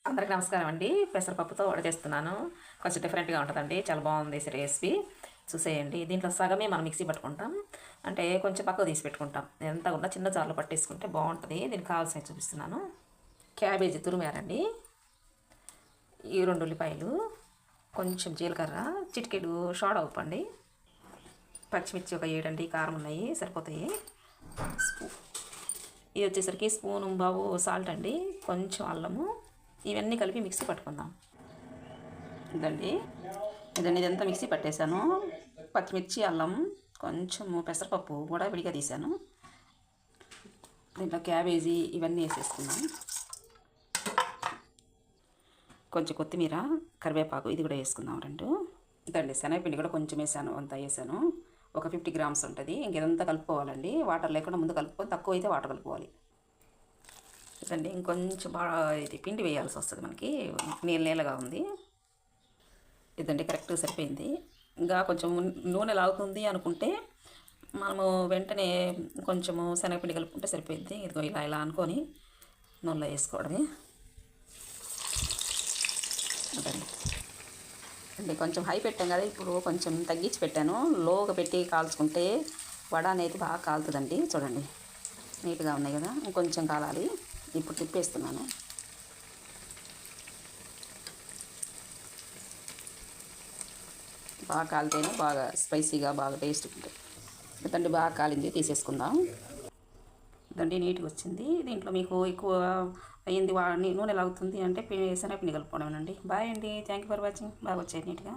అందరికీ నమస్కారం అండి. పెసరపప్పుతో వడ చేస్తున్నాను. కొంచెం డిఫరెంట్గా ఉంటుందండి. చాలా బాగుంది ఈ రెసిపీ. చూసేయండి. దీంట్లో సగమే మనం మిక్సీ పట్టుకుంటాం. అంటే కొంచెం పక్కకు తీసి పెట్టుకుంటాం. ఎంత కూడా చిన్న జార్లో పట్టేసుకుంటే బాగుంటుంది. దీనికి కావాల్సినవి చూపిస్తున్నాను. క్యాబేజీ తురిమారండి. ఈ 2 ఉల్లిపాయలు, కొంచెం జీలకర్ర, చిటికెడు సోడా ఉప్పు అండి, పచ్చిమిర్చి ఒక 7 అండి. కారం ఉన్నాయి, సరిపోతాయి. ఇది వచ్చేసరికి స్పూను బావు సాల్ట్ అండి, కొంచెం అల్లము, ఇవన్నీ కలిపి మిక్సీ పట్టుకుందాం. ఇదండి ఇదంతా మిక్సీ పట్టేశాను. పచ్చిమిర్చి, అల్లం, కొంచెం పెసరపప్పు కూడా విడిగా తీసాను. దీంట్లో క్యాబేజీ ఇవన్నీ వేసేసుకుందాం. కొంచెం కొత్తిమీర, కరివేపాకు ఇది కూడా వేసుకుందాం 2. ఇదండి శనగపిండి కూడా కొంచెం వేసాను, అంతా వేసాను. ఒక 50 గ్రామ్స్ ఉంటుంది. ఇంకేదంతా కలుపుకోవాలండి. వాటర్ లేకుండా ముందు కలుపుకొని, తక్కువ అయితే వాటర్ కలుపుకోవాలి. ఇదండి ఇంకొంచెం బాగా ఇది పిండి వేయాల్సి వస్తుంది మనకి. నీళ్ళగా ఉంది. ఇదండి కరెక్ట్గా సరిపోయింది. ఇంకా కొంచెం నూనె లాగుతుంది అనుకుంటే మనము వెంటనే కొంచెము శనగపిండి కలుపుకుంటే సరిపోయింది. ఇదిగో ఇలా అనుకొని నూనెలో వేసుకోవడమే. అదండి అంటే కొంచెం హై పెట్టాం కదా, ఇప్పుడు కొంచెం తగ్గించి పెట్టాను. లోగా పెట్టి కాల్చుకుంటే వడ అనేది బాగా కాలుతుందండి. చూడండి నీట్గా ఉన్నాయి కదా, ఇంకొంచెం కాలాలి. ఇప్పుడు తిప్పేస్తున్నాను. బాగా కాలితేనే బాగా స్పైసీగా బాగా టేస్ట్ ఉంటుంది. ఇదండి బాగా కాలింది, తీసేసుకుందాం. ఇదండి నీట్గా వచ్చింది. దీంట్లో మీకు ఎక్కువ అయ్యింది నూనె లాగుతుంది అంటే శనగపిండి కలుపుకోవడం అండి. బాయ్ అండి. Thank you for watching. బాగా వచ్చాయి నీట్గా.